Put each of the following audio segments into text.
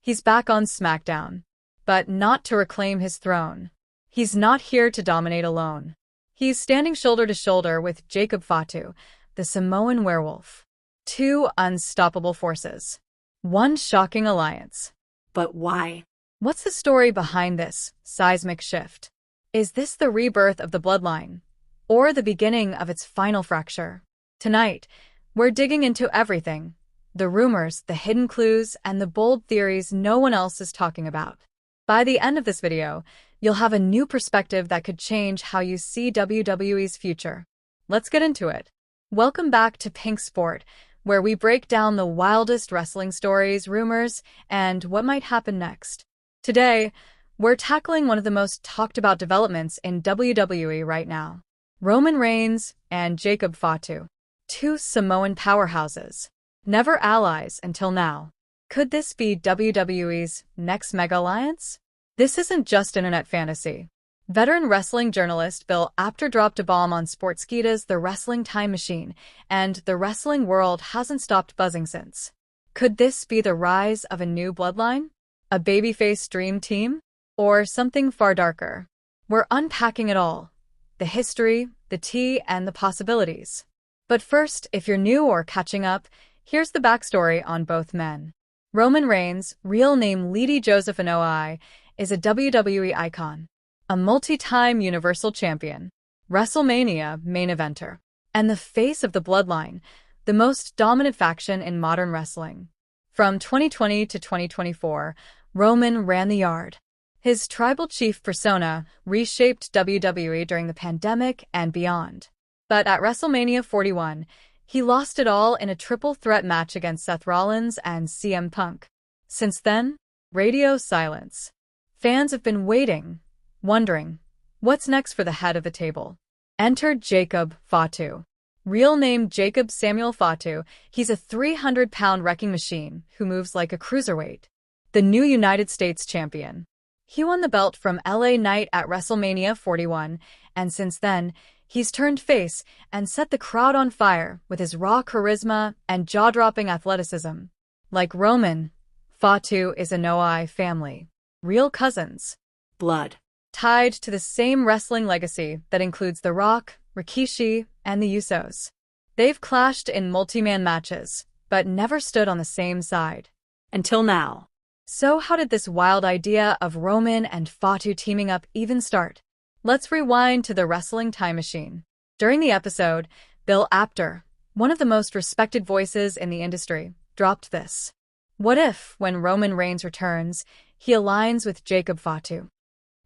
He's back on SmackDown. But not to reclaim his throne. He's not here to dominate alone. He's standing shoulder to shoulder with Jacob Fatu, the Samoan werewolf. Two unstoppable forces. One shocking alliance. But why? What's the story behind this seismic shift? Is this the rebirth of the bloodline? Or the beginning of its final fracture? Tonight, we're digging into everything. The rumors, the hidden clues, and the bold theories no one else is talking about. By the end of this video, you'll have a new perspective that could change how you see WWE's future. Let's get into it. Welcome back to Pink Sport, where we break down the wildest wrestling stories, rumors, and what might happen next. Today, we're tackling one of the most talked about developments in WWE right now. Roman Reigns and Jacob Fatu. Two Samoan powerhouses. Never allies until now. Could this be WWE's next mega alliance? This isn't just internet fantasy. Veteran wrestling journalist Bill Apter dropped a bomb on Sportskeeda's The Wrestling Time Machine, and the wrestling world hasn't stopped buzzing since. Could this be the rise of a new bloodline? A babyface dream team? Or something far darker? We're unpacking it all. The history, the tea, and the possibilities. But first, if you're new or catching up, here's the backstory on both men. Roman Reigns, real name Lady Joseph Anoa'i, is a WWE icon. A multi-time Universal Champion, WrestleMania main eventer, and the face of the bloodline, the most dominant faction in modern wrestling. From 2020 to 2024, Roman ran the yard. His tribal chief persona reshaped WWE during the pandemic and beyond. But at WrestleMania 41, he lost it all in a triple threat match against Seth Rollins and CM Punk. Since then, radio silence. Fans have been waiting, wondering, what's next for the head of the table? Enter Jacob Fatu. Real name Jacob Samuel Fatu, he's a 300-pound wrecking machine who moves like a cruiserweight. The new United States champion. He won the belt from LA Knight at WrestleMania 41, and since then, he's turned face and set the crowd on fire with his raw charisma and jaw-dropping athleticism. Like Roman, Fatu is a Anoa'i family. Real cousins. Blood. Tied to the same wrestling legacy that includes The Rock, Rikishi, and the Usos. They've clashed in multi-man matches, but never stood on the same side. Until now. So how did this wild idea of Roman and Fatu teaming up even start? Let's rewind to the Wrestling Time Machine. During the episode, Bill Apter, one of the most respected voices in the industry, dropped this. What if, when Roman Reigns returns, he aligns with Jacob Fatu?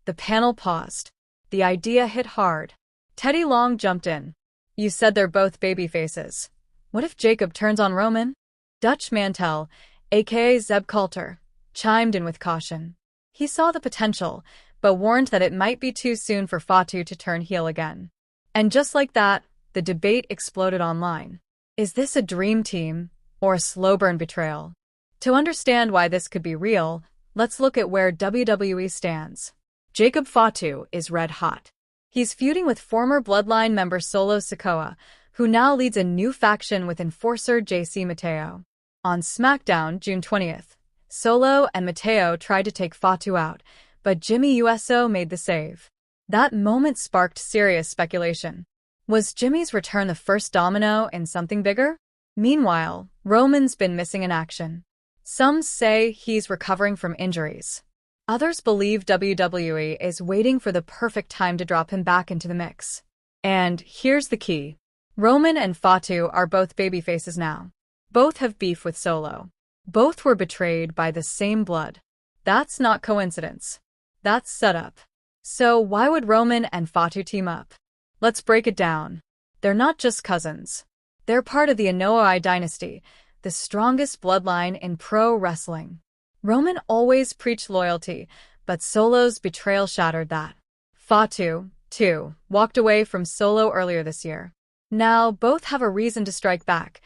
The panel paused. The idea hit hard. Teddy Long jumped in. You said they're both babyfaces. What if Jacob turns on Roman? Dutch Mantel, aka Zeb Coulter, chimed in with caution. He saw the potential, but warned that it might be too soon for Fatu to turn heel again. And just like that, the debate exploded online. Is this a dream team, or a slow-burn betrayal? To understand why this could be real, let's look at where WWE stands. Jacob Fatu is red hot. He's feuding with former Bloodline member Solo Sikoa, who now leads a new faction with enforcer JC Mateo. On SmackDown, June 20th, Solo and Mateo tried to take Fatu out, but Jimmy Uso made the save. That moment sparked serious speculation. Was Jimmy's return the first domino in something bigger? Meanwhile, Roman's been missing in action. Some say he's recovering from injuries. Others believe WWE is waiting for the perfect time to drop him back into the mix. And here's the key. Roman and Fatu are both babyfaces now. Both have beef with Solo. Both were betrayed by the same blood. That's not coincidence. That's setup. So why would Roman and Fatu team up? Let's break it down. They're not just cousins. They're part of the Anoa'i dynasty, the strongest bloodline in pro wrestling. Roman always preached loyalty, but Solo's betrayal shattered that. Fatu, too, walked away from Solo earlier this year. Now both have a reason to strike back,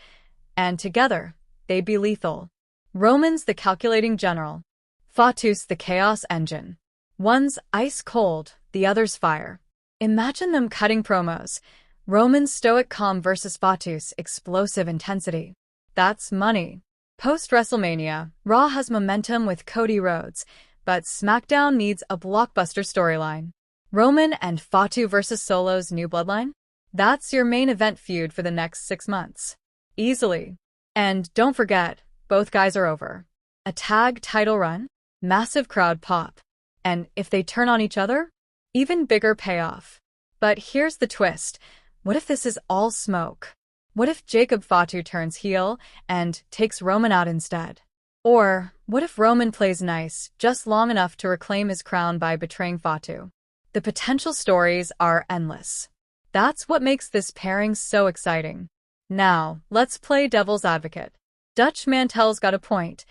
and together, they'd be lethal. Roman's the calculating general. Fatu's the chaos engine. One's ice cold, the other's fire. Imagine them cutting promos. Roman's stoic calm versus Fatu's explosive intensity. That's money. Post-WrestleMania, Raw has momentum with Cody Rhodes, but SmackDown needs a blockbuster storyline. Roman and Fatu versus Solo's new bloodline? That's your main event feud for the next 6 months. Easily. And don't forget, both guys are over. A tag title run? Massive crowd pop. And if they turn on each other? Even bigger payoff. But here's the twist. What if this is all smoke? What if Jacob Fatu turns heel and takes Roman out instead? Or what if Roman plays nice just long enough to reclaim his crown by betraying Fatu? The potential stories are endless. That's what makes this pairing so exciting. Now, let's play devil's advocate. Dutch Mantel's got a point.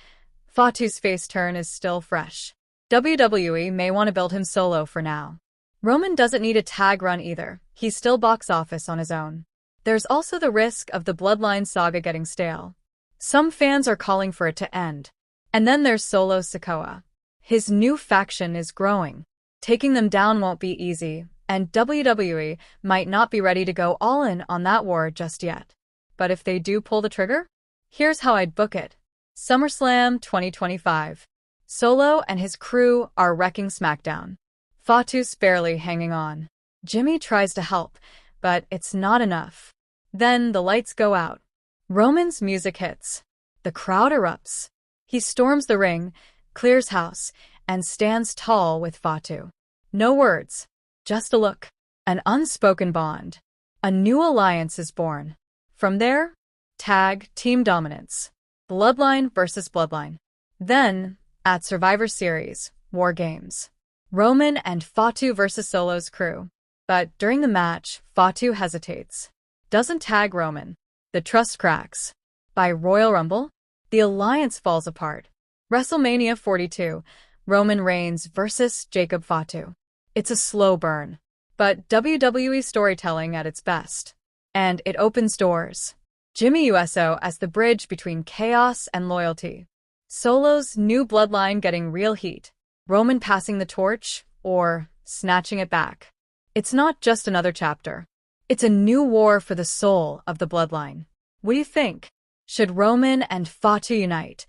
Fatu's face turn is still fresh. WWE may want to build him solo for now. Roman doesn't need a tag run either. He's still box office on his own. There's also the risk of the Bloodline saga getting stale. Some fans are calling for it to end. And then there's Solo Sikoa. His new faction is growing. Taking them down won't be easy, and WWE might not be ready to go all in on that war just yet. But if they do pull the trigger, here's how I'd book it. SummerSlam 2025. Solo and his crew are wrecking SmackDown. Fatu's barely hanging on. Jimmy tries to help, but it's not enough. Then the lights go out. Roman's music hits. The crowd erupts. He storms the ring, clears house, and stands tall with Fatu. No words, just a look. An unspoken bond. A new alliance is born. From there, tag team dominance. Bloodline versus Bloodline. Then, at Survivor Series, War Games. Roman and Fatu versus Solo's crew. But during the match, Fatu hesitates. Doesn't tag Roman. The trust cracks. By Royal Rumble, the alliance falls apart. WrestleMania 42, Roman Reigns versus Jacob Fatu. It's a slow burn, but WWE storytelling at its best. And it opens doors. Jimmy Uso as the bridge between chaos and loyalty. Solo's new bloodline getting real heat. Roman passing the torch, or snatching it back. It's not just another chapter. It's a new war for the soul of the bloodline. What do you think? Should Roman and Fatu unite?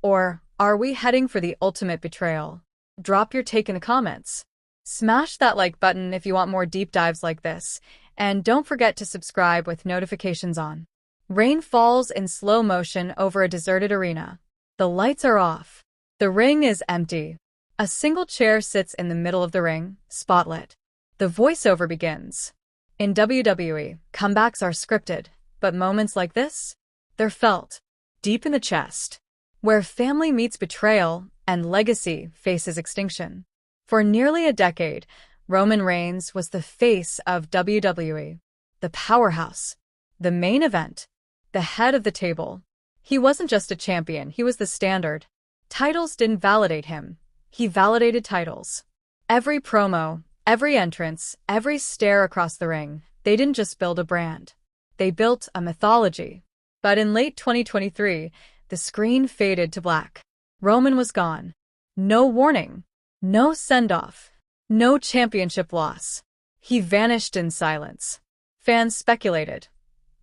Or are we heading for the ultimate betrayal? Drop your take in the comments. Smash that like button if you want more deep dives like this. And don't forget to subscribe with notifications on. Rain falls in slow motion over a deserted arena. The lights are off. The ring is empty. A single chair sits in the middle of the ring, spotlit. The voiceover begins. In WWE, comebacks are scripted, but moments like this? They're felt. Deep in the chest. Where family meets betrayal and legacy faces extinction. For nearly a decade, Roman Reigns was the face of WWE. The powerhouse. The main event. The head of the table. He wasn't just a champion, he was the standard. Titles didn't validate him. He validated titles. Every promo, every entrance, every stare across the ring, they didn't just build a brand. They built a mythology. But in late 2023, the screen faded to black. Roman was gone. No warning. No send-off. No championship loss. He vanished in silence. Fans speculated.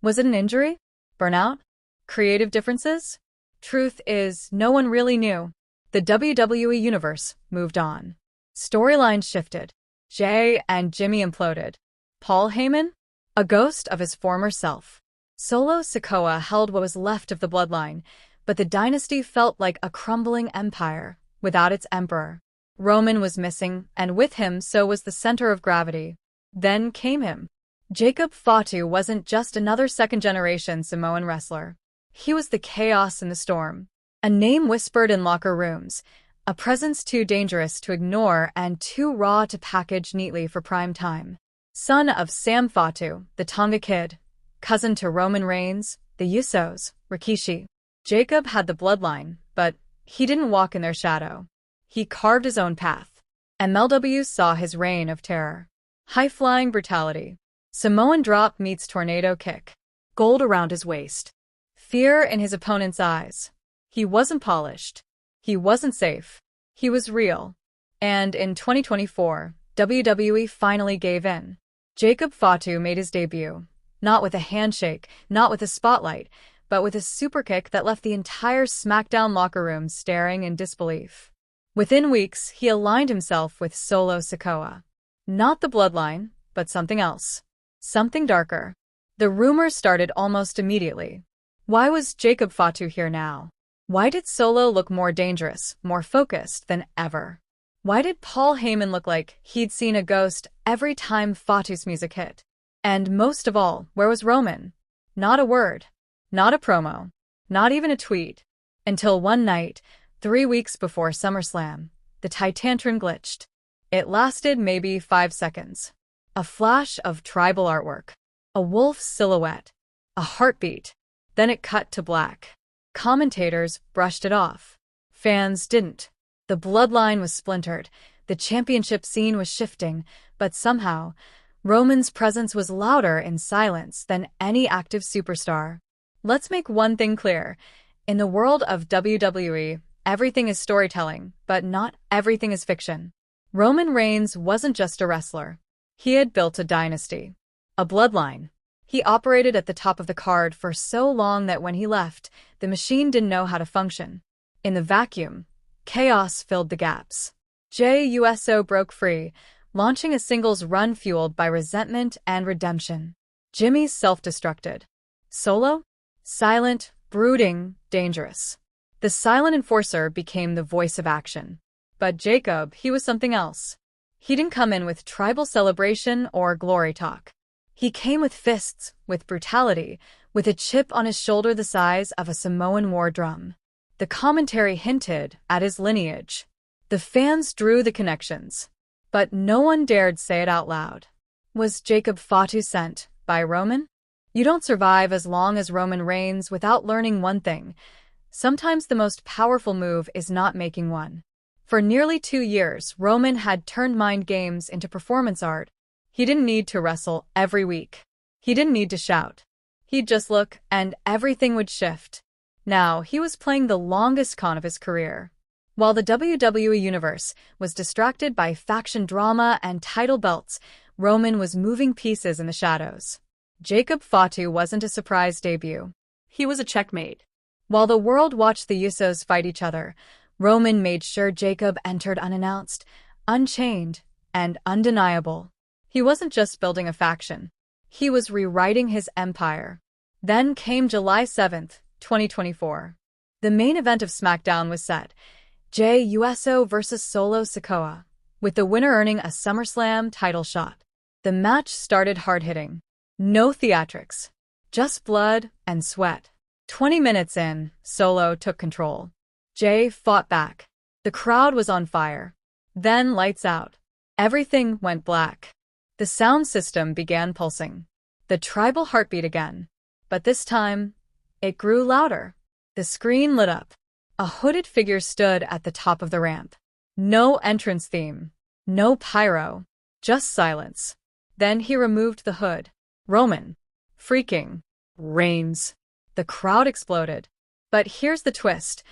Was it an injury? Burnout? Creative differences? Truth is, no one really knew. The WWE Universe moved on. Storylines shifted. Jay and Jimmy imploded. Paul Heyman? A ghost of his former self. Solo Sikoa held what was left of the bloodline, but the dynasty felt like a crumbling empire without its emperor. Roman was missing, and with him so was the center of gravity. Then came him. Jacob Fatu wasn't just another second-generation Samoan wrestler. He was the chaos in the storm. A name whispered in locker rooms, a presence too dangerous to ignore and too raw to package neatly for prime time. Son of Sam Fatu, the Tonga Kid. Cousin to Roman Reigns, the Usos, Rikishi. Jacob had the bloodline, but he didn't walk in their shadow. He carved his own path. MLW saw his reign of terror. High-flying brutality. Samoan drop meets tornado kick. Gold around his waist. Fear in his opponent's eyes. He wasn't polished. He wasn't safe. He was real. And in 2024, WWE finally gave in. Jacob Fatu made his debut. Not with a handshake, not with a spotlight, but with a super kick that left the entire SmackDown locker room staring in disbelief. Within weeks, he aligned himself with Solo Sikoa. Not the bloodline, but something else. Something darker. The rumors started almost immediately. Why was Jacob Fatu here now? Why did Solo look more dangerous, more focused than ever? Why did Paul Heyman look like he'd seen a ghost every time Fatu's music hit? And most of all, where was Roman? Not a word. Not a promo. Not even a tweet. Until one night, 3 weeks before SummerSlam, the Titantron glitched. It lasted maybe 5 seconds. A flash of tribal artwork. A wolf's silhouette. A heartbeat. Then it cut to black. Commentators brushed it off. Fans didn't. The bloodline was splintered. The championship scene was shifting, but somehow, Roman's presence was louder in silence than any active superstar. Let's make one thing clear. In the world of WWE, everything is storytelling, but not everything is fiction. Roman Reigns wasn't just a wrestler. He had built a dynasty. A bloodline. He operated at the top of the card for so long that when he left, the machine didn't know how to function. In the vacuum, chaos filled the gaps. Jey Uso broke free, launching a singles run fueled by resentment and redemption. Jimmy self-destructed. Solo? Silent, brooding, dangerous. The silent enforcer became the voice of action. But Jacob, he was something else. He didn't come in with tribal celebration or glory talk. He came with fists, with brutality, with a chip on his shoulder the size of a Samoan war drum. The commentary hinted at his lineage. The fans drew the connections. But no one dared say it out loud. Was Jacob Fatu sent by Roman? You don't survive as long as Roman reigns without learning one thing. Sometimes the most powerful move is not making one. For nearly 2 years, Roman had turned mind games into performance art. He didn't need to wrestle every week. He didn't need to shout. He'd just look, and everything would shift. Now, he was playing the longest con of his career. While the WWE Universe was distracted by faction drama and title belts, Roman was moving pieces in the shadows. Jacob Fatu wasn't a surprise debut. He was a checkmate. While the world watched the Usos fight each other, Roman made sure Jacob entered unannounced, unchained, and undeniable. He wasn't just building a faction. He was rewriting his empire. Then came July 7th, 2024. The main event of SmackDown was set. Jey Uso vs. Solo Sikoa, with the winner earning a SummerSlam title shot. The match started hard-hitting. No theatrics. Just blood and sweat. 20 minutes in, Solo took control. Jey fought back. The crowd was on fire. Then lights out. Everything went black. The sound system began pulsing. The tribal heartbeat again. But this time, it grew louder. The screen lit up. A hooded figure stood at the top of the ramp. No entrance theme. No pyro. Just silence. Then he removed the hood. Roman Freakin Rollins. The crowd exploded. But here's the twist.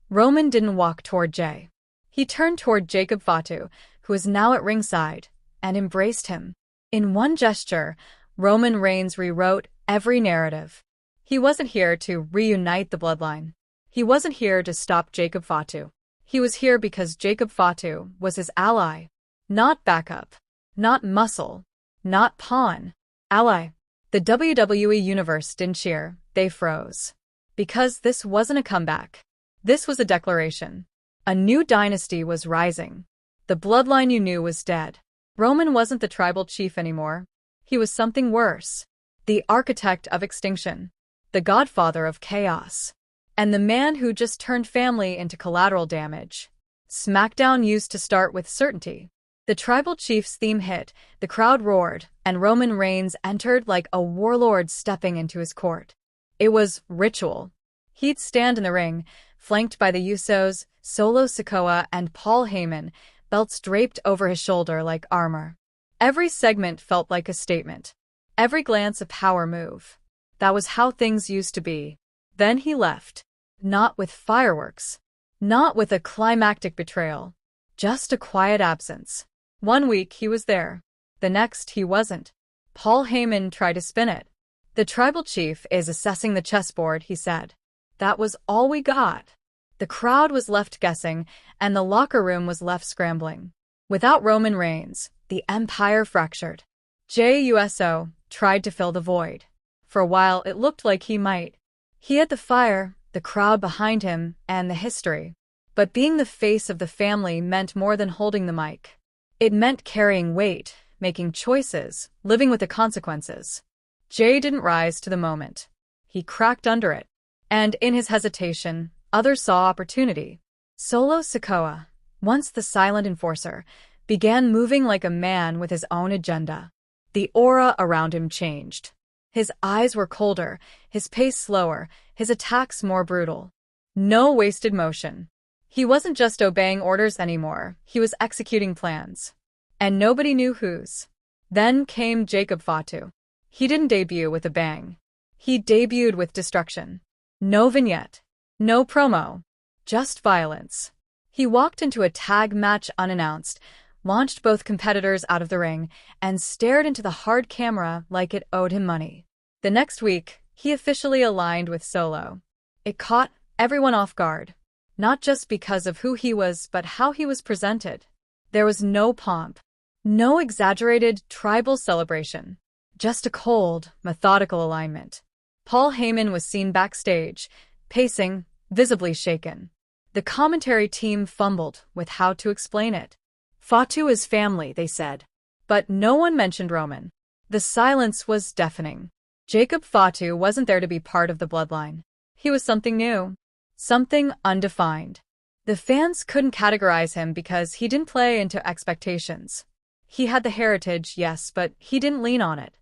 Roman didn't walk toward Jey. He turned toward Jacob Fatu, who was now at ringside, and embraced him. In one gesture, Roman Reigns rewrote every narrative. He wasn't here to reunite the bloodline. He wasn't here to stop Jacob Fatu. He was here because Jacob Fatu was his ally. Not backup. Not muscle. Not pawn. Ally. The WWE Universe didn't cheer, they froze. Because this wasn't a comeback. This was a declaration. A new dynasty was rising. The bloodline you knew was dead. Roman wasn't the tribal chief anymore. He was something worse. The architect of extinction. The godfather of chaos. And the man who just turned family into collateral damage. SmackDown used to start with certainty. The tribal chief's theme hit, the crowd roared, and Roman Reigns entered like a warlord stepping into his court. It was ritual. He'd stand in the ring, flanked by the Usos, Solo Sikoa, and Paul Heyman, belts draped over his shoulder like armor. Every segment felt like a statement. Every glance a power move. That was how things used to be. Then he left. Not with fireworks. Not with a climactic betrayal. Just a quiet absence. 1 week he was there. The next he wasn't. Paul Heyman tried to spin it. The tribal chief is assessing the chessboard, he said. That was all we got. The crowd was left guessing, and the locker room was left scrambling. Without Roman Reigns, the empire fractured. JUSO tried to fill the void. For a while, it looked like he might. He had the fire, the crowd behind him, and the history. But being the face of the family meant more than holding the mic. It meant carrying weight, making choices, living with the consequences. Jay didn't rise to the moment. He cracked under it. And in his hesitation, others saw opportunity. Solo Sikoa, once the silent enforcer, began moving like a man with his own agenda. The aura around him changed. His eyes were colder, his pace slower, his attacks more brutal. No wasted motion. He wasn't just obeying orders anymore, he was executing plans. And nobody knew whose. Then came Jacob Fatu. He didn't debut with a bang. He debuted with destruction. No vignette. No promo. Just violence. He walked into a tag match unannounced, launched both competitors out of the ring, and stared into the hard camera like it owed him money. The next week, he officially aligned with Solo. It caught everyone off guard. Not just because of who he was, but how he was presented. There was no pomp. No exaggerated tribal celebration. Just a cold, methodical alignment. Paul Heyman was seen backstage, pacing, visibly shaken. The commentary team fumbled with how to explain it. Fatu is family, they said. But no one mentioned Roman. The silence was deafening. Jacob Fatu wasn't there to be part of the bloodline. He was something new. Something undefined. The fans couldn't categorize him because he didn't play into expectations. He had the heritage, yes, but he didn't lean on it.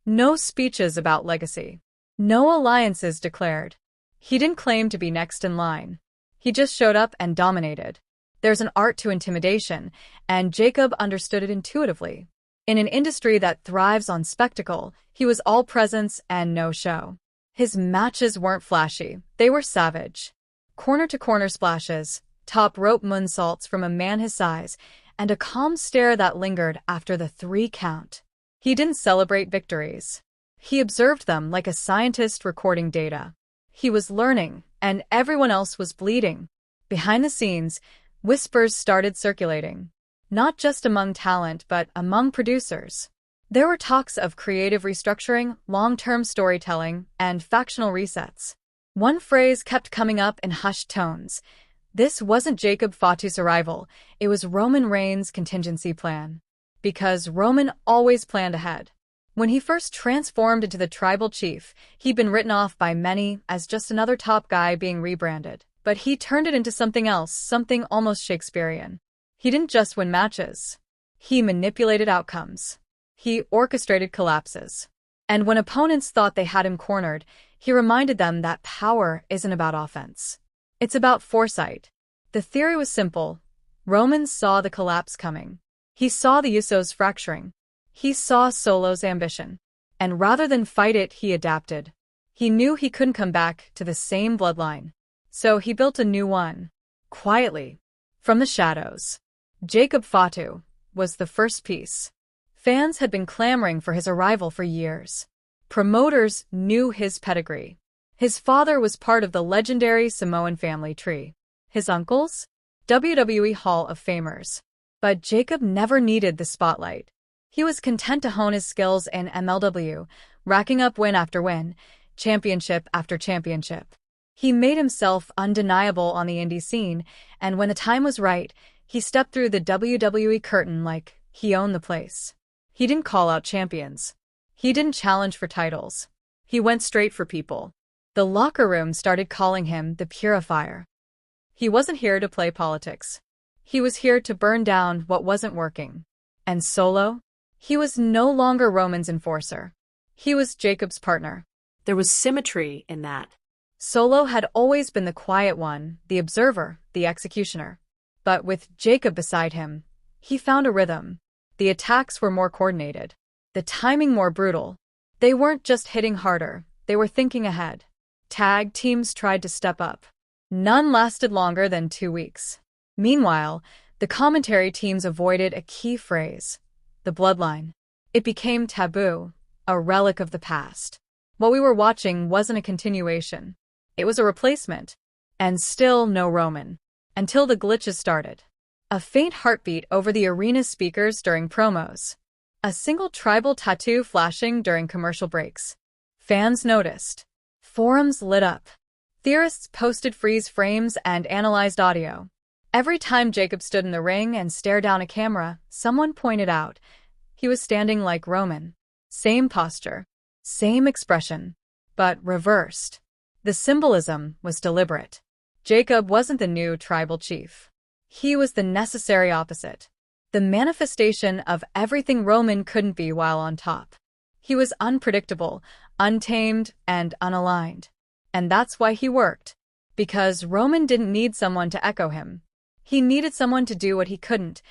No speeches about legacy. No alliances declared. He didn't claim to be next in line. He just showed up and dominated. There's an art to intimidation, and Jacob understood it intuitively. In an industry that thrives on spectacle, he was all presence and no show. His matches weren't flashy, they were savage. Corner-to-corner splashes, top rope moonsaults from a man his size, and a calm stare that lingered after the 3 count. He didn't celebrate victories. He observed them like a scientist recording data. He was learning, and everyone else was bleeding. Behind the scenes, whispers started circulating. Not just among talent, but among producers. There were talks of creative restructuring, long-term storytelling, and factional resets. One phrase kept coming up in hushed tones. This wasn't Jacob Fatu's arrival, it was Roman Reigns' contingency plan. Because Roman always planned ahead. When he first transformed into the tribal chief, he'd been written off by many as just another top guy being rebranded. But he turned it into something else, something almost Shakespearean. He didn't just win matches. He manipulated outcomes. He orchestrated collapses. And when opponents thought they had him cornered, he reminded them that power isn't about offense. It's about foresight. The theory was simple. Roman saw the collapse coming. He saw the Usos fracturing. He saw Solo's ambition. And rather than fight it, he adapted. He knew he couldn't come back to the same bloodline. So he built a new one. Quietly. From the shadows. Jacob Fatu was the first piece. Fans had been clamoring for his arrival for years. Promoters knew his pedigree. His father was part of the legendary Samoan family tree. His uncles? WWE Hall of Famers. But Jacob never needed the spotlight. He was content to hone his skills in MLW, racking up win after win, championship after championship. He made himself undeniable on the indie scene, and when the time was right, he stepped through the WWE curtain like he owned the place. He didn't call out champions. He didn't challenge for titles. He went straight for people. The locker room started calling him the Purifier. He wasn't here to play politics. He was here to burn down what wasn't working. And Solo? He was no longer Roman's enforcer. He was Jacob's partner. There was symmetry in that. Solo had always been the quiet one, the observer, the executioner. But with Jacob beside him, he found a rhythm. The attacks were more coordinated. The timing more brutal. They weren't just hitting harder, they were thinking ahead. Tag teams tried to step up. None lasted longer than 2 weeks. Meanwhile, the commentary teams avoided a key phrase. The bloodline. It became taboo, a relic of the past. What we were watching wasn't a continuation. It was a replacement. And still no Roman. Until the glitches started. A faint heartbeat over the arena's speakers during promos. A single tribal tattoo flashing during commercial breaks. Fans noticed. Forums lit up. Theorists posted freeze frames and analyzed audio. Every time Jacob stood in the ring and stared down a camera, someone pointed out. He was standing like Roman. Same posture. Same expression. But reversed. The symbolism was deliberate. Jacob wasn't the new tribal chief. He was the necessary opposite. The manifestation of everything Roman couldn't be while on top. He was unpredictable, untamed, and unaligned. And that's why he worked. Because Roman didn't need someone to echo him. He needed someone to do what he couldn't.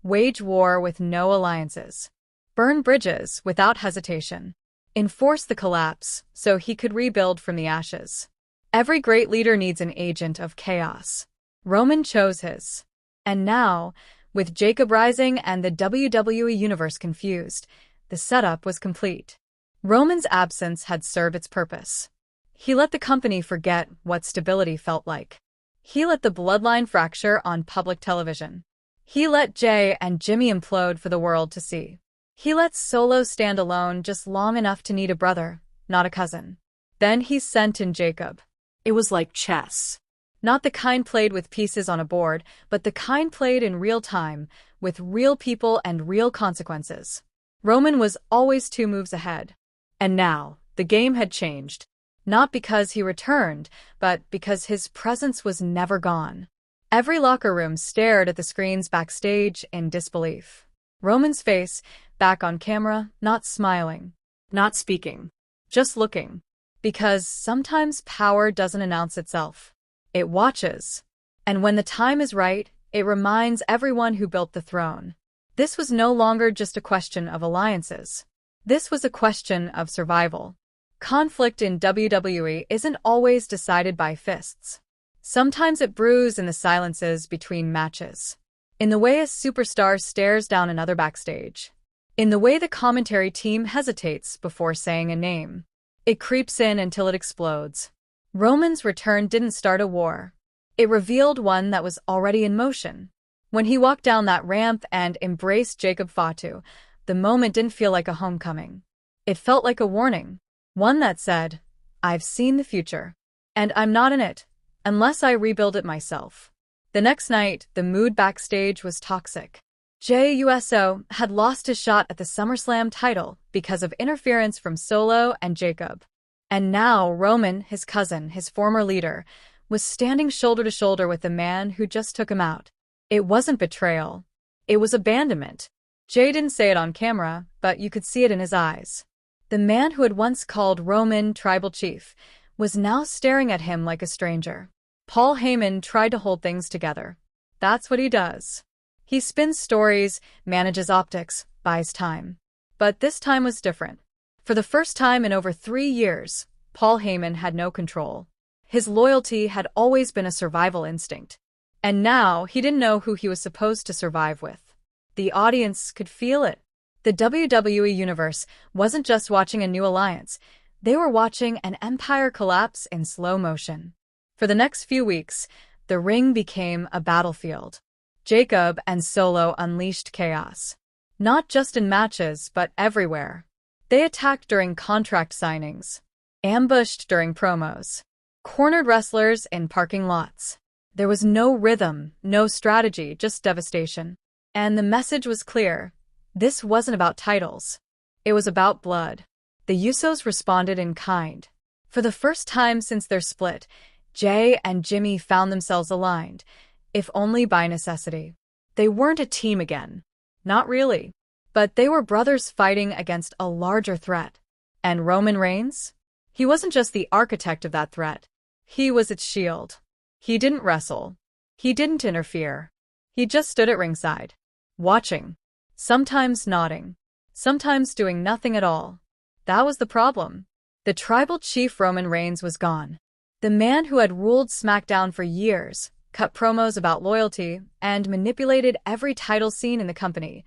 Wage war with no alliances. Burn bridges without hesitation. Enforce the collapse so he could rebuild from the ashes. Every great leader needs an agent of chaos. Roman chose his. And now, with Jacob rising and the WWE Universe confused, the setup was complete. Roman's absence had served its purpose. He let the company forget what stability felt like. He let the bloodline fracture on public television. He let Jay and Jimmy implode for the world to see. He let Solo stand alone just long enough to need a brother, not a cousin. Then he sent in Jacob. It was like chess. Not the kind played with pieces on a board, but the kind played in real time, with real people and real consequences. Roman was always 2 moves ahead. And now, the game had changed. Not because he returned, but because his presence was never gone. Every locker room stared at the screens backstage in disbelief. Roman's face, back on camera, not smiling, Not speaking. just looking. Because sometimes power doesn't announce itself. It watches. And when the time is right, it reminds everyone who built the throne. This was no longer just a question of alliances. This was a question of survival. Conflict in WWE isn't always decided by fists. Sometimes it brews in the silences between matches. In the way a superstar stares down another backstage. In the way the commentary team hesitates before saying a name. It creeps in until it explodes. Roman's return didn't start a war. It revealed one that was already in motion. When he walked down that ramp and embraced Jacob Fatu, the moment didn't feel like a homecoming. It felt like a warning. One that said, I've seen the future. And I'm not in it, unless I rebuild it myself. The next night, the mood backstage was toxic. Jey Uso had lost his shot at the SummerSlam title because of interference from Solo and Jacob. And now Roman, his cousin, his former leader, was standing shoulder to shoulder with the man who just took him out. It wasn't betrayal. It was abandonment. Jey didn't say it on camera, but you could see it in his eyes. The man who had once called Roman tribal chief was now staring at him like a stranger. Paul Heyman tried to hold things together. That's what he does. He spins stories, manages optics, buys time. But this time was different. For the first time in over 3 years, Paul Heyman had no control. His loyalty had always been a survival instinct. And now he didn't know who he was supposed to survive with. The audience could feel it. The WWE Universe wasn't just watching a new alliance. They were watching an empire collapse in slow motion. For the next few weeks, the ring became a battlefield. Jacob and Solo unleashed chaos. Not just in matches, but everywhere. They attacked during contract signings. Ambushed during promos. Cornered wrestlers in parking lots. There was no rhythm, no strategy, just devastation. And the message was clear. This wasn't about titles. It was about blood. The Usos responded in kind. For the first time since their split, Jey and Jimmy found themselves aligned, if only by necessity. They weren't a team again. Not really. But they were brothers fighting against a larger threat. And Roman Reigns? He wasn't just the architect of that threat. He was its shield. He didn't wrestle. He didn't interfere. He just stood at ringside. Watching. Sometimes nodding. Sometimes doing nothing at all. That was the problem. The tribal chief Roman Reigns was gone. The man who had ruled SmackDown for years, cut promos about loyalty, and manipulated every title scene in the company.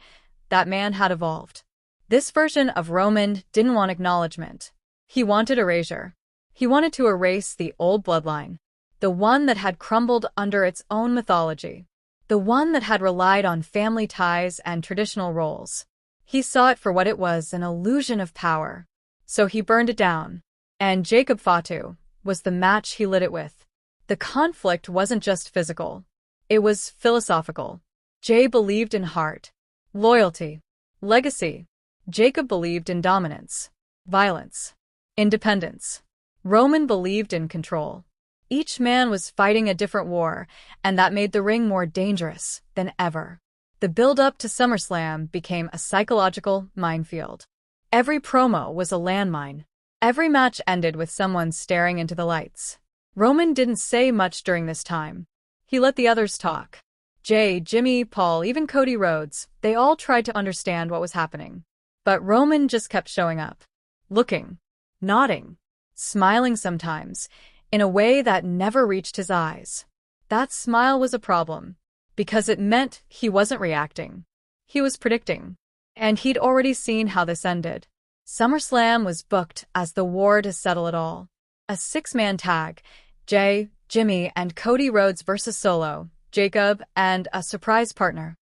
That man had evolved. This version of Roman didn't want acknowledgement. He wanted erasure. He wanted to erase the old bloodline, the one that had crumbled under its own mythology, the one that had relied on family ties and traditional roles. He saw it for what it was, an illusion of power. So he burned it down. And Jacob Fatu was the match he lit it with. The conflict wasn't just physical. It was philosophical. Jay believed in heart, loyalty, legacy. Jacob believed in dominance, violence, independence. Roman believed in control. Each man was fighting a different war, and that made the ring more dangerous than ever. The build-up to SummerSlam became a psychological minefield. Every promo was a landmine. Every match ended with someone staring into the lights. Roman didn't say much during this time. He let the others talk. Jay, Jimmy, Paul, even Cody Rhodes, they all tried to understand what was happening. But Roman just kept showing up. Looking, nodding, smiling sometimes, in a way that never reached his eyes. That smile was a problem, because it meant he wasn't reacting. He was predicting. And he'd already seen how this ended. SummerSlam was booked as the war to settle it all. A six-man tag, Jay, Jimmy, and Cody Rhodes versus Solo, Jacob, and a surprise partner.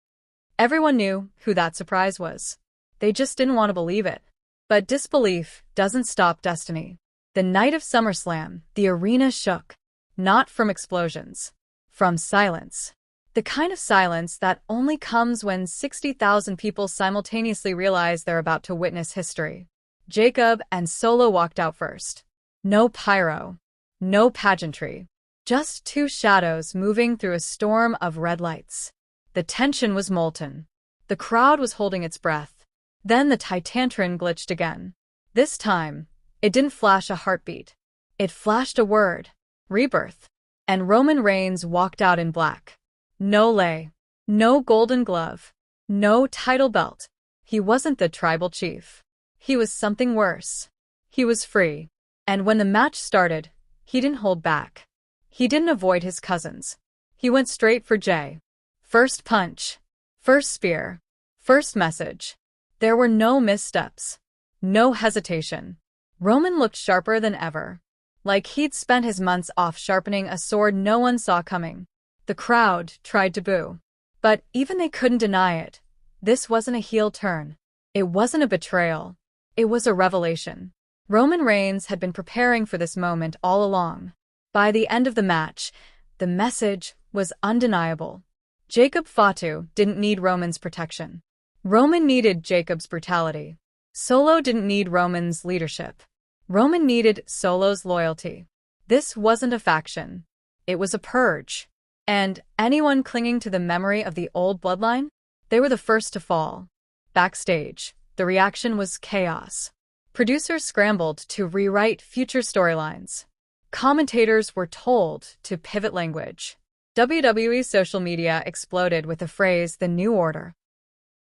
Everyone knew who that surprise was. They just didn't want to believe it. But disbelief doesn't stop destiny. The night of SummerSlam, the arena shook. Not from explosions. From silence. The kind of silence that only comes when 60,000 people simultaneously realize they're about to witness history. Jacob and Solo walked out first. No pyro. No pageantry. Just two shadows moving through a storm of red lights. The tension was molten. The crowd was holding its breath. Then the Titantron glitched again. This time, it didn't flash a heartbeat. It flashed a word. Rebirth. And Roman Reigns walked out in black. No lei. No golden glove. No title belt. He wasn't the tribal chief. He was something worse. He was free. And when the match started, he didn't hold back. He didn't avoid his cousins. He went straight for Jay. First punch. First spear. First message. There were no missteps. No hesitation. Roman looked sharper than ever. Like he'd spent his months off sharpening a sword no one saw coming. The crowd tried to boo. But even they couldn't deny it. This wasn't a heel turn. It wasn't a betrayal. It was a revelation. Roman Reigns had been preparing for this moment all along. By the end of the match, the message was undeniable. Jacob Fatu didn't need Roman's protection. Roman needed Jacob's brutality. Solo didn't need Roman's leadership. Roman needed Solo's loyalty. This wasn't a faction. It was a purge. And anyone clinging to the memory of the old bloodline, they were the first to fall. Backstage, the reaction was chaos. Producers scrambled to rewrite future storylines. Commentators were told to pivot language. WWE social media exploded with the phrase, "The New Order."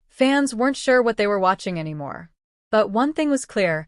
Fans weren't sure what they were watching anymore. But one thing was clear,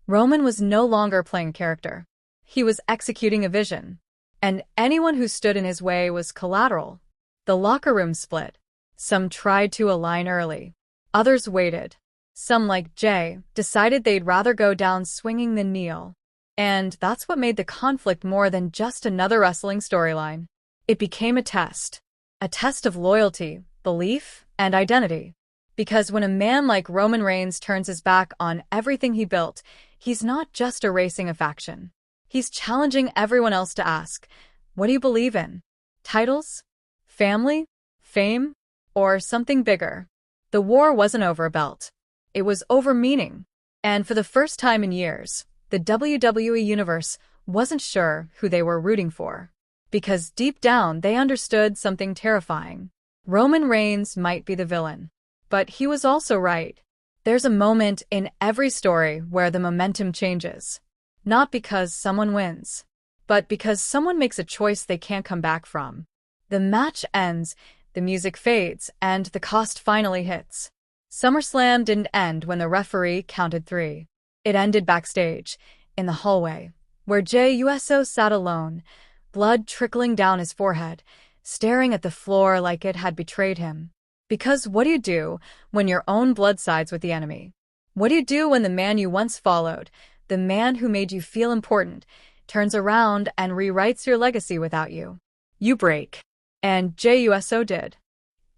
Roman was no longer playing character. He was executing a vision. And anyone who stood in his way was collateral. The locker room split. Some tried to align early. Others waited. Some, like Jay, decided they'd rather go down swinging than kneel. And that's what made the conflict more than just another wrestling storyline. It became a test. A test of loyalty, belief, and identity. Because when a man like Roman Reigns turns his back on everything he built, he's not just erasing a faction. He's challenging everyone else to ask, what do you believe in? Titles? Family? Fame? Or something bigger? The war wasn't over a belt. It was over meaning. And for the first time in years, the WWE Universe wasn't sure who they were rooting for. Because deep down they understood something terrifying. Roman Reigns might be the villain. But he was also right. There's a moment in every story where the momentum changes. Not because someone wins, but because someone makes a choice they can't come back from. The match ends, the music fades, and the cost finally hits. SummerSlam didn't end when the referee counted 3. It ended backstage, in the hallway, where Jey Uso sat alone, blood trickling down his forehead, staring at the floor like it had betrayed him. Because what do you do when your own blood sides with the enemy? What do you do when the man you once followed, the man who made you feel important, turns around and rewrites your legacy without you. You break. And JUSO did.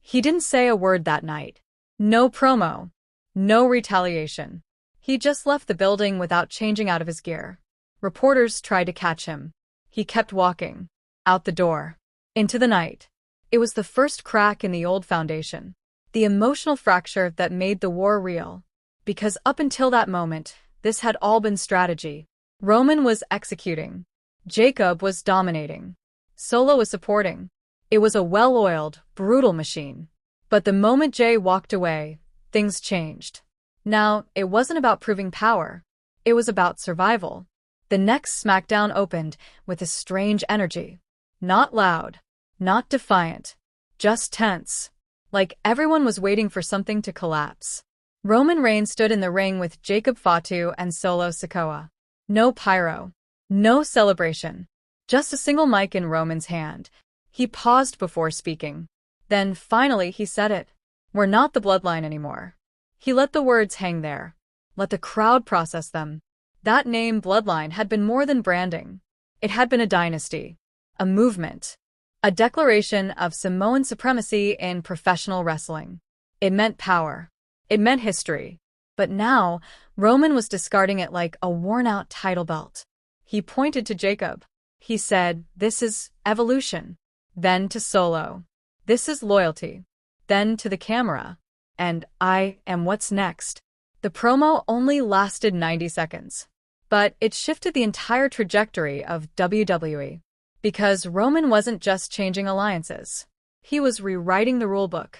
He didn't say a word that night. No promo. No retaliation. He just left the building without changing out of his gear. Reporters tried to catch him. He kept walking. Out the door. Into the night. It was the first crack in the old foundation. The emotional fracture that made the war real. Because up until that moment, this had all been strategy. Roman was executing. Jacob was dominating. Solo was supporting. It was a well-oiled, brutal machine. But the moment Jay walked away, things changed. Now, it wasn't about proving power. It was about survival. The next SmackDown opened with a strange energy. Not loud. Not defiant. Just tense. Like everyone was waiting for something to collapse. Roman Reigns stood in the ring with Jacob Fatu and Solo Sikoa. No pyro. No celebration. Just a single mic in Roman's hand. He paused before speaking. Then, finally, he said it. We're not the bloodline anymore. He let the words hang there. Let the crowd process them. That name, Bloodline, had been more than branding. It had been a dynasty. A movement. A declaration of Samoan supremacy in professional wrestling. It meant power. It meant history. But now, Roman was discarding it like a worn-out title belt. He pointed to Jacob. He said, "This is evolution." Then to Solo. "This is loyalty." Then to the camera. "And I am what's next." The promo only lasted 90 seconds. But it shifted the entire trajectory of WWE. Because Roman wasn't just changing alliances. He was rewriting the rulebook.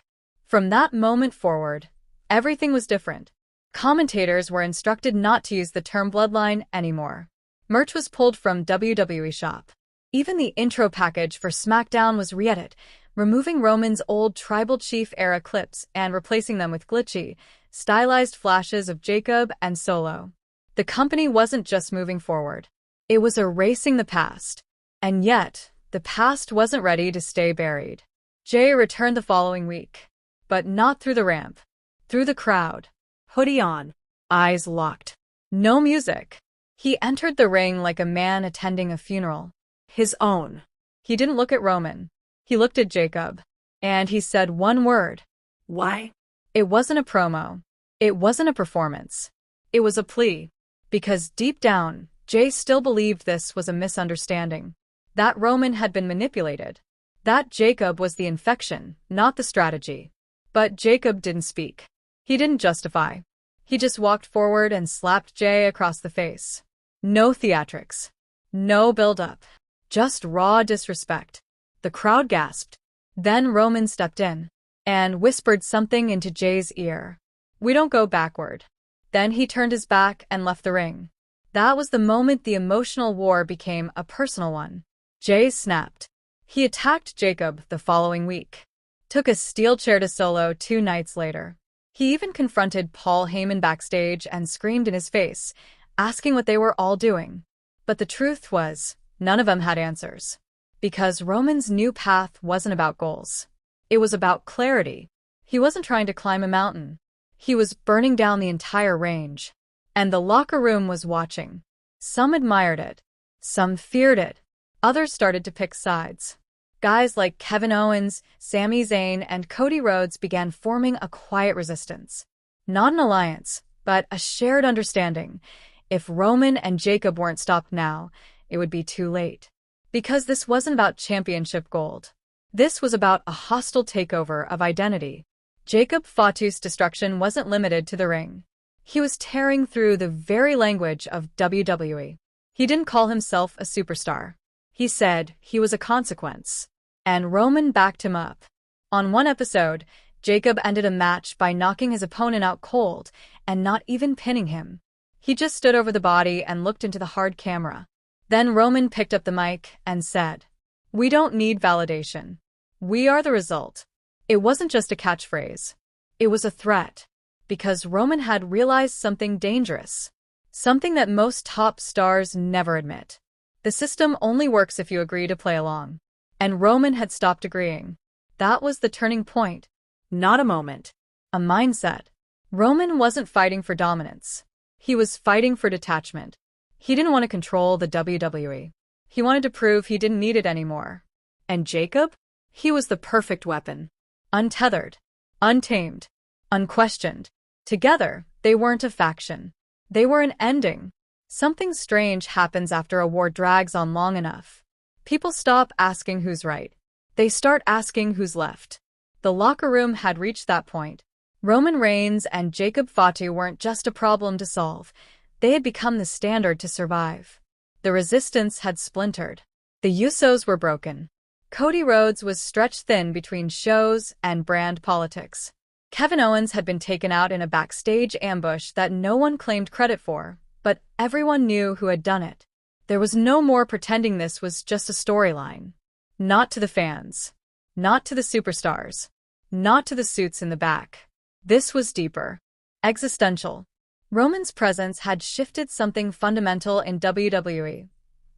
From that moment forward, everything was different. Commentators were instructed not to use the term bloodline anymore. Merch was pulled from WWE Shop. Even the intro package for SmackDown was re-edited, removing Roman's old Tribal Chief-era clips and replacing them with glitchy, stylized flashes of Jacob and Solo. The company wasn't just moving forward. It was erasing the past. And yet, the past wasn't ready to stay buried. Jay returned the following week. But not through the ramp. Through the crowd. Hoodie on. Eyes locked. No music. He entered the ring like a man attending a funeral. His own. He didn't look at Roman. He looked at Jacob. And he said one word. Why? It wasn't a promo. It wasn't a performance. It was a plea. Because deep down, Jay still believed this was a misunderstanding. That Roman had been manipulated. That Jacob was the infection, not the strategy. But Jacob didn't speak. He didn't justify. He just walked forward and slapped Jay across the face. No theatrics. No build-up. Just raw disrespect. The crowd gasped. Then Roman stepped in and whispered something into Jay's ear. "We don't go backward." Then he turned his back and left the ring. That was the moment the emotional war became a personal one. Jay snapped. He attacked Jacob the following week. Took a steel chair to Solo 2 nights later. He even confronted Paul Heyman backstage and screamed in his face, asking what they were all doing. But the truth was, none of them had answers. Because Roman's new path wasn't about goals. It was about clarity. He wasn't trying to climb a mountain. He was burning down the entire range. And the locker room was watching. Some admired it. Some feared it. Others started to pick sides. Guys like Kevin Owens, Sami Zayn, and Cody Rhodes began forming a quiet resistance. Not an alliance, but a shared understanding. If Roman and Jacob weren't stopped now, it would be too late. Because this wasn't about championship gold. This was about a hostile takeover of identity. Jacob Fatu's destruction wasn't limited to the ring. He was tearing through the very language of WWE. He didn't call himself a superstar. He said he was a consequence. And Roman backed him up. On one episode, Jacob ended a match by knocking his opponent out cold and not even pinning him. He just stood over the body and looked into the hard camera. Then Roman picked up the mic and said, "We don't need validation. We are the result." It wasn't just a catchphrase. It was a threat. Because Roman had realized something dangerous. Something that most top stars never admit. The system only works if you agree to play along. And Roman had stopped agreeing. That was the turning point. Not a moment. A mindset. Roman wasn't fighting for dominance. He was fighting for detachment. He didn't want to control the WWE. He wanted to prove he didn't need it anymore. And Jacob? He was the perfect weapon. Untethered, untamed, unquestioned. Together, they weren't a faction. They were an ending. Something strange happens after a war drags on long enough. People stop asking who's right. They start asking who's left. The locker room had reached that point. Roman Reigns and Jacob Fatu weren't just a problem to solve. They had become the standard to survive. The resistance had splintered. The Usos were broken. Cody Rhodes was stretched thin between shows and brand politics. Kevin Owens had been taken out in a backstage ambush that no one claimed credit for, but everyone knew who had done it. There was no more pretending this was just a storyline. Not to the fans. Not to the superstars. Not to the suits in the back. This was deeper. Existential. Roman's presence had shifted something fundamental in WWE.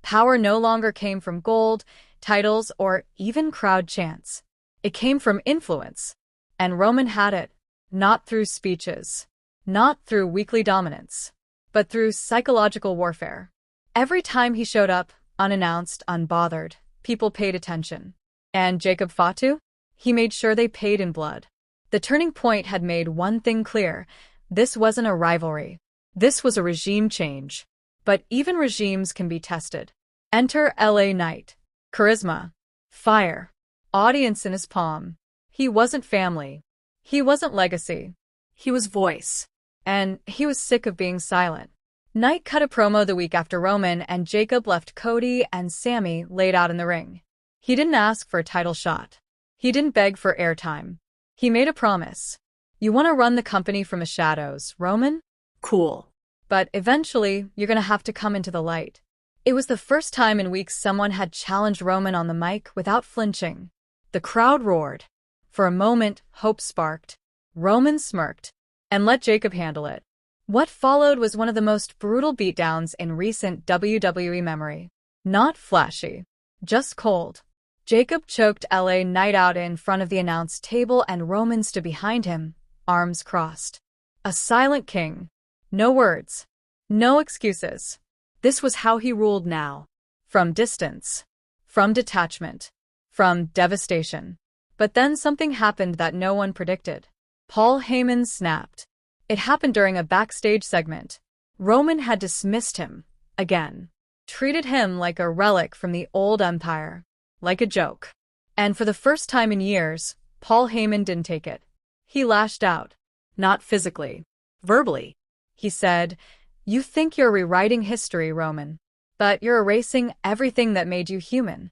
Power no longer came from gold, titles, or even crowd chants. It came from influence. And Roman had it, not through speeches, not through weekly dominance, but through psychological warfare. Every time he showed up, unannounced, unbothered, people paid attention. And Jacob Fatu? He made sure they paid in blood. The turning point had made one thing clear. This wasn't a rivalry. This was a regime change. But even regimes can be tested. Enter LA Knight. Charisma. Fire. Audience in his palm. He wasn't family. He wasn't legacy. He was voice. And he was sick of being silent. Knight cut a promo the week after Roman and Jacob left Cody and Sami laid out in the ring. He didn't ask for a title shot. He didn't beg for airtime. He made a promise. You want to run the company from the shadows, Roman? Cool. But eventually, you're going to have to come into the light. It was the first time in weeks someone had challenged Roman on the mic without flinching. The crowd roared. For a moment, hope sparked. Roman smirked and let Jacob handle it. What followed was one of the most brutal beatdowns in recent WWE memory. Not flashy, just cold. Jacob choked LA Knight out in front of the announce table and Roman stood behind him, arms crossed. A silent king. No words. No excuses. This was how he ruled now. From distance. From detachment. From devastation. But then something happened that no one predicted. Paul Heyman snapped. It happened during a backstage segment. Roman had dismissed him. Again. Treated him like a relic from the old empire. Like a joke. And for the first time in years, Paul Heyman didn't take it. He lashed out. Not physically. Verbally. He said, "You think you're rewriting history, Roman. But you're erasing everything that made you human."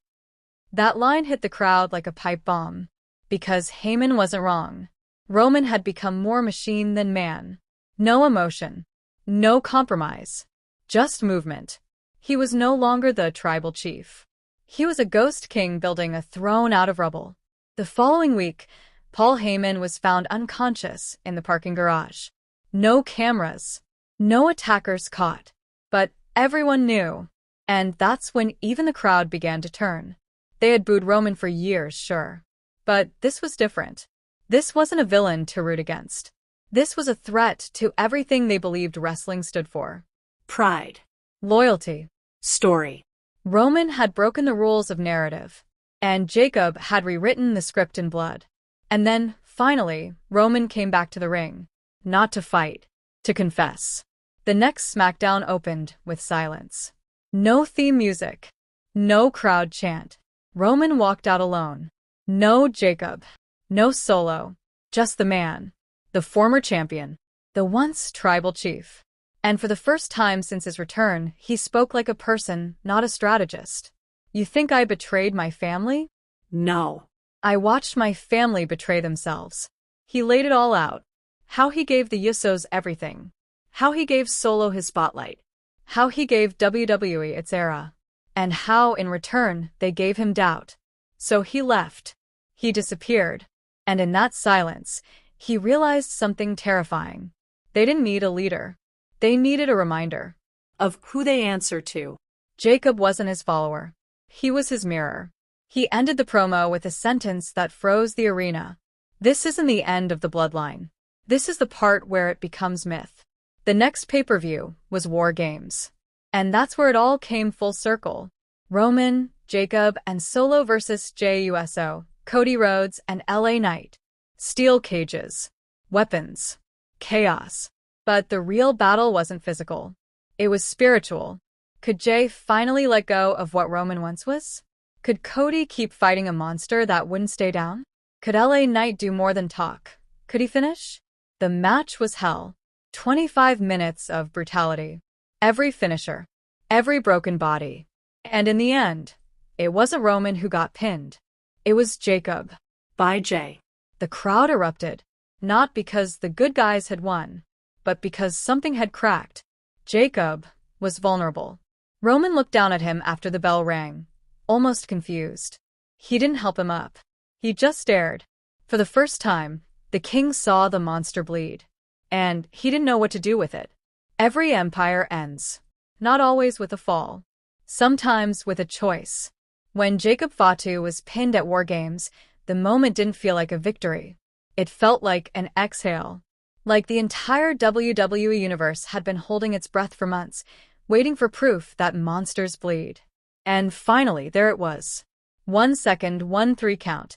That line hit the crowd like a pipe bomb. Because Heyman wasn't wrong. Roman had become more machine than man. No emotion. No compromise. Just movement. He was no longer the tribal chief. He was a ghost king building a throne out of rubble. The following week, Paul Heyman was found unconscious in the parking garage. No cameras. No attackers caught. But everyone knew. And that's when even the crowd began to turn. They had booed Roman for years, sure. But this was different. This wasn't a villain to root against. This was a threat to everything they believed wrestling stood for. Pride. Loyalty. Story. Roman had broken the rules of narrative. And Jacob had rewritten the script in blood. And then, finally, Roman came back to the ring. Not to fight. To confess. The next SmackDown opened with silence. No theme music. No crowd chant. Roman walked out alone. No Jacob. No Solo. Just the man. The former champion. The once tribal chief. And for the first time since his return, he spoke like a person, not a strategist. You think I betrayed my family? No. I watched my family betray themselves. He laid it all out. How he gave the Usos everything. How he gave Solo his spotlight. How he gave WWE its era. And how, in return, they gave him doubt. So he left. He disappeared. And in that silence, he realized something terrifying. They didn't need a leader. They needed a reminder. Of who they answer to. Jacob wasn't his follower. He was his mirror. He ended the promo with a sentence that froze the arena. This isn't the end of the bloodline. This is the part where it becomes myth. The next pay-per-view was War Games. And that's where it all came full circle. Roman, Jacob, and Solo versus JUSO, Cody Rhodes, and LA Knight. Steel cages, weapons, chaos. But the real battle wasn't physical. It was spiritual. Could Jay finally let go of what Roman once was? Could Cody keep fighting a monster that wouldn't stay down? Could LA Knight do more than talk? Could he finish? The match was hell. 25 minutes of brutality. Every finisher. Every broken body. And in the end, it wasn't Roman who got pinned. It was Jacob. By Jay. The crowd erupted. Not because the good guys had won, but because something had cracked. Jacob was vulnerable. Roman looked down at him after the bell rang, almost confused. He didn't help him up. He just stared. For the first time, the king saw the monster bleed. And he didn't know what to do with it. Every empire ends. Not always with a fall. Sometimes with a choice. When Jacob Fatu was pinned at War Games, the moment didn't feel like a victory. It felt like an exhale. Like the entire WWE universe had been holding its breath for months, waiting for proof that monsters bleed. And finally, there it was. 1 second, 1-3 count,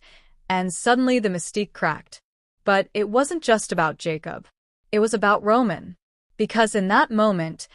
and suddenly the mystique cracked. But it wasn't just about Jacob. It was about Roman. Because in that moment,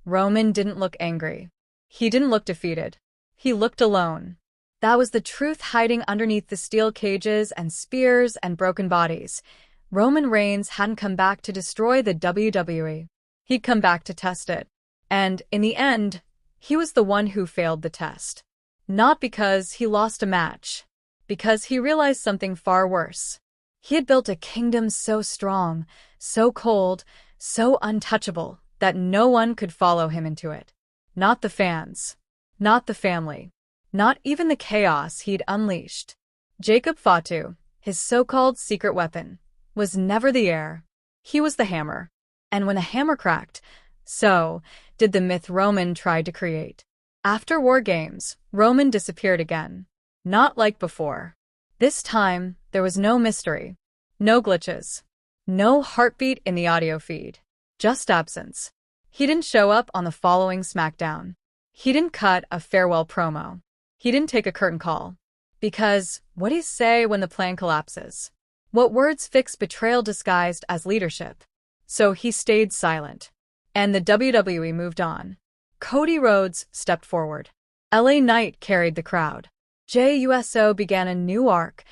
Roman didn't look angry. He didn't look defeated. He looked alone. That was the truth hiding underneath the steel cages and spears and broken bodies. Roman Reigns hadn't come back to destroy the WWE. He'd come back to test it. And in the end, he was the one who failed the test. Not because he lost a match. Because he realized something far worse. He had built a kingdom so strong, so cold, so untouchable, that no one could follow him into it. Not the fans. Not the family. Not even the chaos he'd unleashed. Jacob Fatu, his so-called secret weapon, was never the air. He was the hammer. And when the hammer cracked, so did the myth Roman tried to create. After War Games, Roman disappeared again. Not like before. This time, there was no mystery. No glitches. No heartbeat in the audio feed. Just absence. He didn't show up on the following SmackDown. He didn't cut a farewell promo. He didn't take a curtain call. Because what do you say when the plan collapses? What words fix betrayal disguised as leadership? So he stayed silent. And the WWE moved on. Cody Rhodes stepped forward. LA Knight carried the crowd. JUSO began a new arc,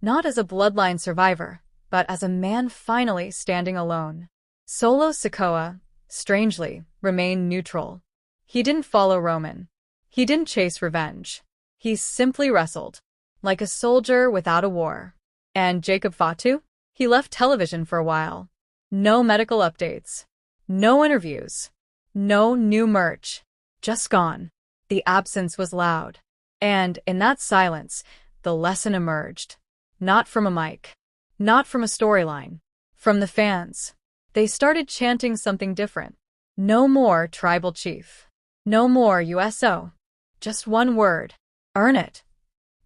not as a bloodline survivor, but as a man finally standing alone. Solo Sikoa, strangely, remained neutral. He didn't follow Roman. He didn't chase revenge. He simply wrestled, like a soldier without a war. And Jacob Fatu? He left television for a while. No medical updates. No interviews. No new merch. Just gone. The absence was loud. And in that silence, the lesson emerged. Not from a mic. Not from a storyline. From the fans. They started chanting something different. No more tribal chief. No more USO. Just one word. Earn it.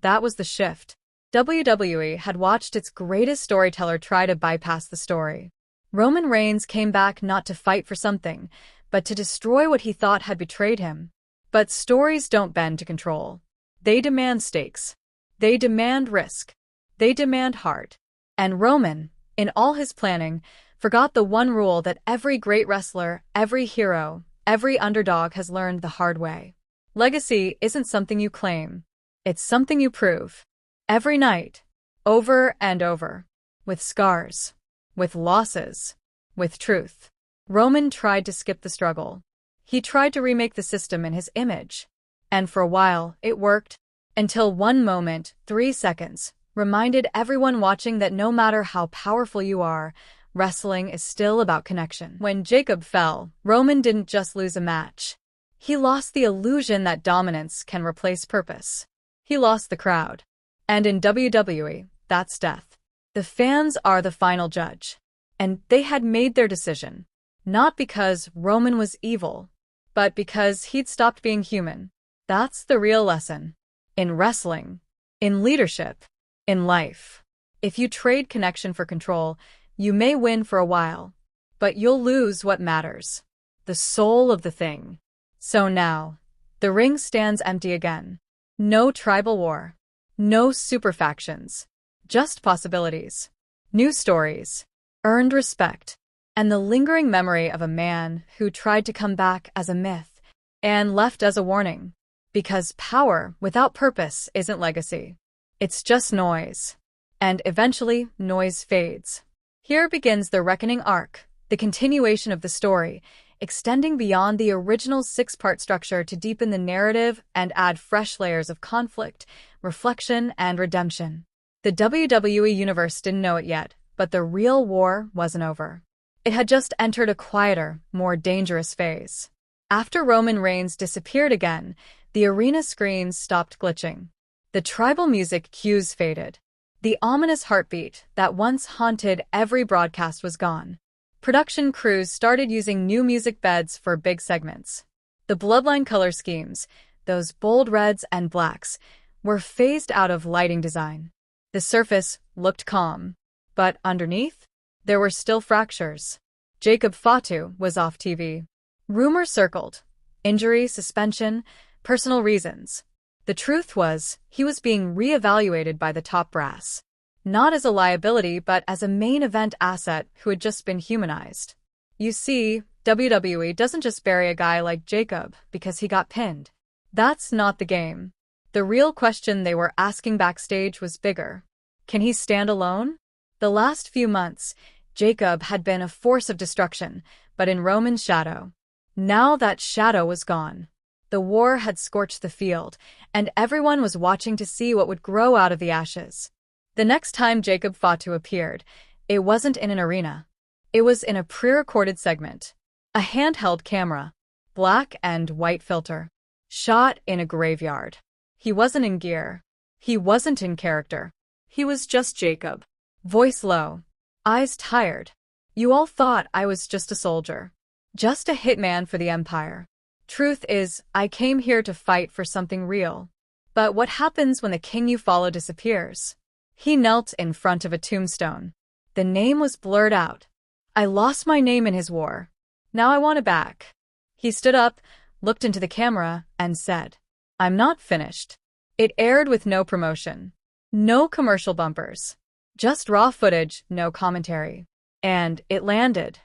That was the shift. WWE had watched its greatest storyteller try to bypass the story. Roman Reigns came back not to fight for something, but to destroy what he thought had betrayed him. But stories don't bend to control. They demand stakes. They demand risk. They demand heart. And Roman, in all his planning, forgot the one rule that every great wrestler, every hero, every underdog has learned the hard way. Legacy isn't something you claim. It's something you prove. Every night. Over and over. With scars. With losses. With truth. Roman tried to skip the struggle. He tried to remake the system in his image. And for a while, it worked. Until one moment, 3 seconds, reminded everyone watching that no matter how powerful you are, wrestling is still about connection. When Jacob fell, Roman didn't just lose a match. He lost the illusion that dominance can replace purpose. He lost the crowd. And in WWE, that's death. The fans are the final judge. And they had made their decision. Not because Roman was evil, but because he'd stopped being human. That's the real lesson. In wrestling, in leadership, in life. If you trade connection for control, you may win for a while, but you'll lose what matters. The soul of the thing. So now, the ring stands empty again. No tribal war. No super factions. Just possibilities. New stories. Earned respect. And the lingering memory of a man who tried to come back as a myth and left as a warning. Because power without purpose isn't legacy. It's just noise. And eventually, noise fades. Here begins the reckoning arc, the continuation of the story, extending beyond the original six-part structure to deepen the narrative and add fresh layers of conflict, reflection, and redemption. The WWE Universe didn't know it yet, but the real war wasn't over. It had just entered a quieter, more dangerous phase. After Roman Reigns disappeared again, the arena screens stopped glitching. The tribal music cues faded. The ominous heartbeat that once haunted every broadcast was gone. Production crews started using new music beds for big segments. The bloodline color schemes, those bold reds and blacks, were phased out of lighting design. The surface looked calm, but underneath, there were still fractures. Jacob Fatu was off TV. Rumors circled. Injury, suspension, personal reasons. The truth was, he was being re-evaluated by the top brass. Not as a liability, but as a main event asset who had just been humanized. You see, WWE doesn't just bury a guy like Jacob because he got pinned. That's not the game. The real question they were asking backstage was bigger. Can he stand alone? The last few months, Jacob had been a force of destruction, but in Roman's shadow. Now that shadow was gone. The war had scorched the field, and everyone was watching to see what would grow out of the ashes. The next time Jacob Fatu appeared, it wasn't in an arena. It was in a pre-recorded segment. A handheld camera, black and white filter, shot in a graveyard. He wasn't in gear. He wasn't in character. He was just Jacob. Voice low, eyes tired. You all thought I was just a soldier. Just a hitman for the Empire. Truth is, I came here to fight for something real. But what happens when the king you follow disappears? He knelt in front of a tombstone. The name was blurred out. I lost my name in his war. Now I want it back. He stood up, looked into the camera, and said, I'm not finished. It aired with no promotion. No commercial bumpers. Just raw footage, no commentary. And it landed.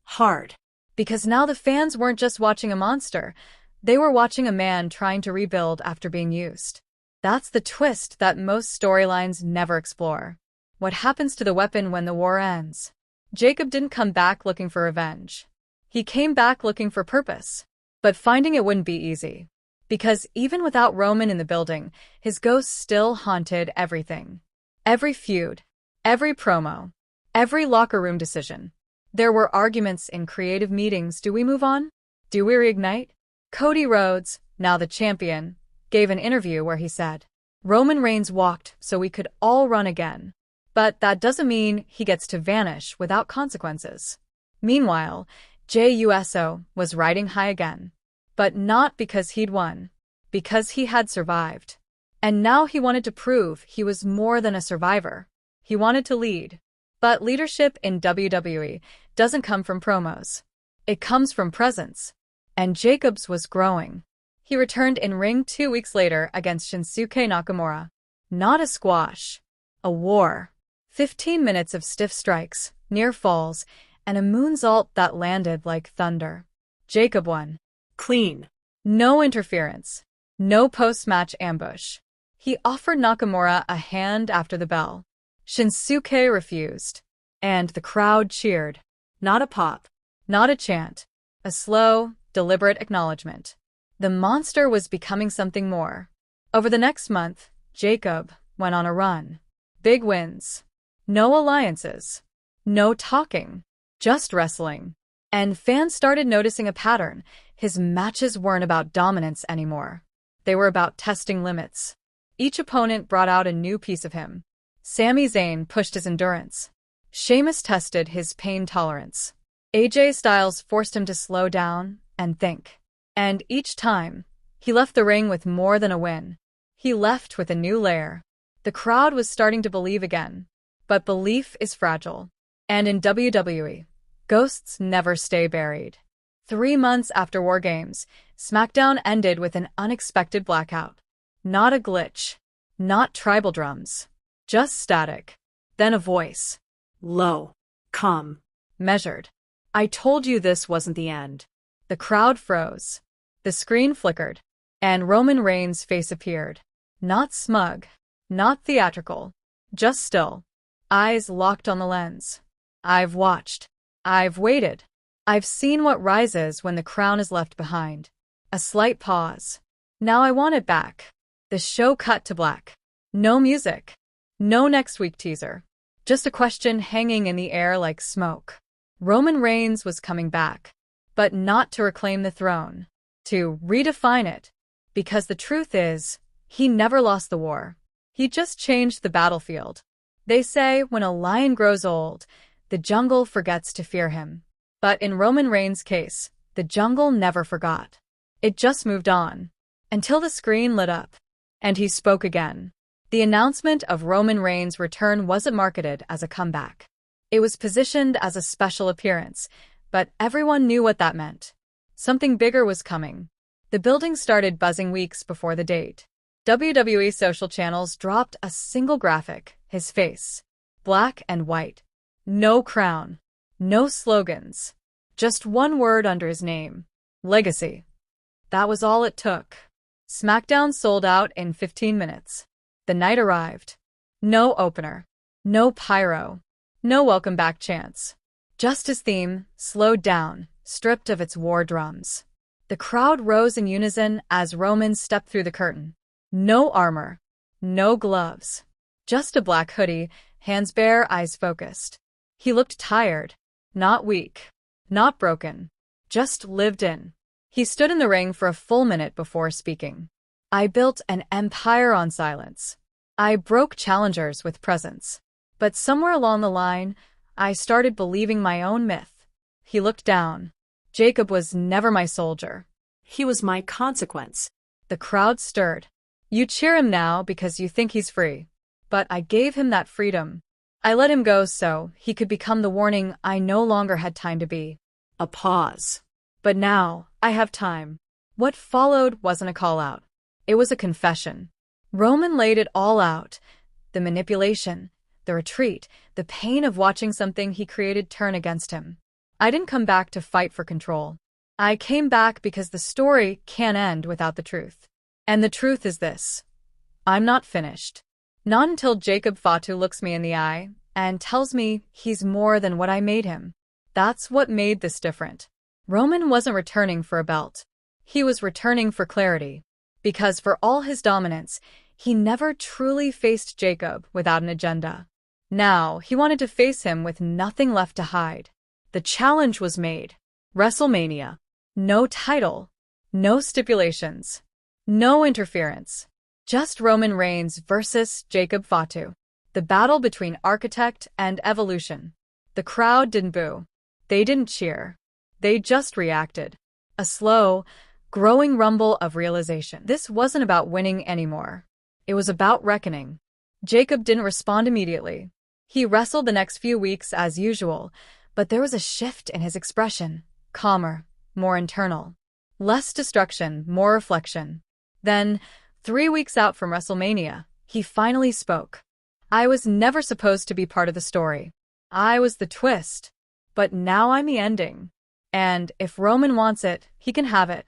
Hard. Because now the fans weren't just watching a monster, they were watching a man trying to rebuild after being used. That's the twist that most storylines never explore. What happens to the weapon when the war ends? Jacob didn't come back looking for revenge. He came back looking for purpose. But finding it wouldn't be easy. Because even without Roman in the building, his ghost still haunted everything. Every feud, every promo, every locker room decision. There were arguments in creative meetings. Do we move on? Do we reignite? Cody Rhodes, now the champion, gave an interview where he said, Roman Reigns walked so we could all run again. But that doesn't mean he gets to vanish without consequences. Meanwhile, Jey Uso was riding high again. But not because he'd won. Because he had survived. And now he wanted to prove he was more than a survivor. He wanted to lead. But leadership in WWE doesn't come from promos. It comes from presence. And Jacob's was growing. He returned in ring 2 weeks later against Shinsuke Nakamura. Not a squash. A war. 15 minutes of stiff strikes, near falls, and a moonsault that landed like thunder. Jacob won. Clean. No interference. No post-match ambush. He offered Nakamura a hand after the bell. Shinsuke refused. And the crowd cheered. Not a pop. Not a chant. A slow, deliberate acknowledgement. The monster was becoming something more. Over the next month, Jacob went on a run. Big wins. No alliances. No talking. Just wrestling. And fans started noticing a pattern. His matches weren't about dominance anymore. They were about testing limits. Each opponent brought out a new piece of him. Sami Zayn pushed his endurance. Sheamus tested his pain tolerance. AJ Styles forced him to slow down and think. And each time, he left the ring with more than a win. He left with a new layer. The crowd was starting to believe again. But belief is fragile. And in WWE, Ghosts never stay buried. 3 months after War Games, SmackDown ended with an unexpected blackout. Not a glitch. Not tribal drums. Just static. Then a voice. Low. Calm. Measured. I told you this wasn't the end. The crowd froze. The screen flickered. And Roman Reigns' face appeared. Not smug. Not theatrical. Just still. Eyes locked on the lens. I've watched. I've waited. I've seen what rises when the crown is left behind. A slight pause. Now I want it back. The show cut to black. No music. No next week teaser. Just a question hanging in the air like smoke. Roman Reigns was coming back. But not to reclaim the throne. To redefine it. Because the truth is, he never lost the war. He just changed the battlefield. They say when a lion grows old, the jungle forgets to fear him. But in Roman Reigns' case, the jungle never forgot. It just moved on. Until the screen lit up. And he spoke again. The announcement of Roman Reigns' return wasn't marketed as a comeback. It was positioned as a special appearance, but everyone knew what that meant. Something bigger was coming. The building started buzzing weeks before the date. WWE social channels dropped a single graphic, his face. Black and white. No crown. No slogans. Just one word under his name. Legacy. That was all it took. SmackDown sold out in 15 minutes. The night arrived. No opener. No pyro. No welcome back chants. Just his theme, slowed down, stripped of its war drums. The crowd rose in unison as Roman stepped through the curtain. No armor. No gloves. Just a black hoodie, hands bare, eyes focused. He looked tired. Not weak. Not broken. Just lived in. He stood in the ring for a full minute before speaking. I built an empire on silence. I broke challengers with presence. But somewhere along the line, I started believing my own myth. He looked down. Jacob was never my soldier. He was my consequence. The crowd stirred. You cheer him now because you think he's free. But I gave him that freedom. I let him go so he could become the warning I no longer had time to be. A pause. But now, I have time. What followed wasn't a call-out. It was a confession. Roman laid it all out. The manipulation, the retreat, the pain of watching something he created turn against him. I didn't come back to fight for control. I came back because the story can't end without the truth. And the truth is this. I'm not finished. Not until Jacob Fatu looks me in the eye and tells me he's more than what I made him. That's what made this different. Roman wasn't returning for a belt. He was returning for clarity. Because for all his dominance, he never truly faced Jacob without an agenda. Now, he wanted to face him with nothing left to hide. The challenge was made. WrestleMania. No title. No stipulations. No interference. Just Roman Reigns versus Jacob Fatu. The battle between architect and evolution. The crowd didn't boo. They didn't cheer. They just reacted. A slow, growing rumble of realization. This wasn't about winning anymore. It was about reckoning. Jacob didn't respond immediately. He wrestled the next few weeks as usual, but there was a shift in his expression. Calmer, more internal. Less destruction, more reflection. Then, 3 weeks out from WrestleMania, he finally spoke. I was never supposed to be part of the story. I was the twist. But now I'm the ending. And if Roman wants it, he can have it.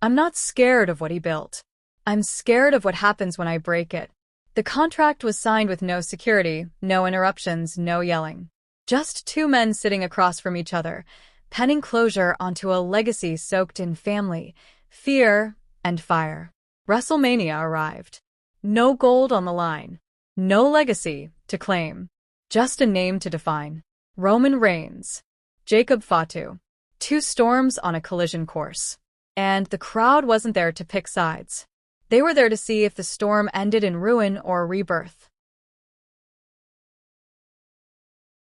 I'm not scared of what he built. I'm scared of what happens when I break it. The contract was signed with no security, no interruptions, no yelling. Just two men sitting across from each other, penning closure onto a legacy soaked in family, fear, and fire. WrestleMania arrived. No gold on the line. No legacy to claim. Just a name to define. Roman Reigns. Jacob Fatu. Two storms on a collision course. And the crowd wasn't there to pick sides. They were there to see if the storm ended in ruin or rebirth.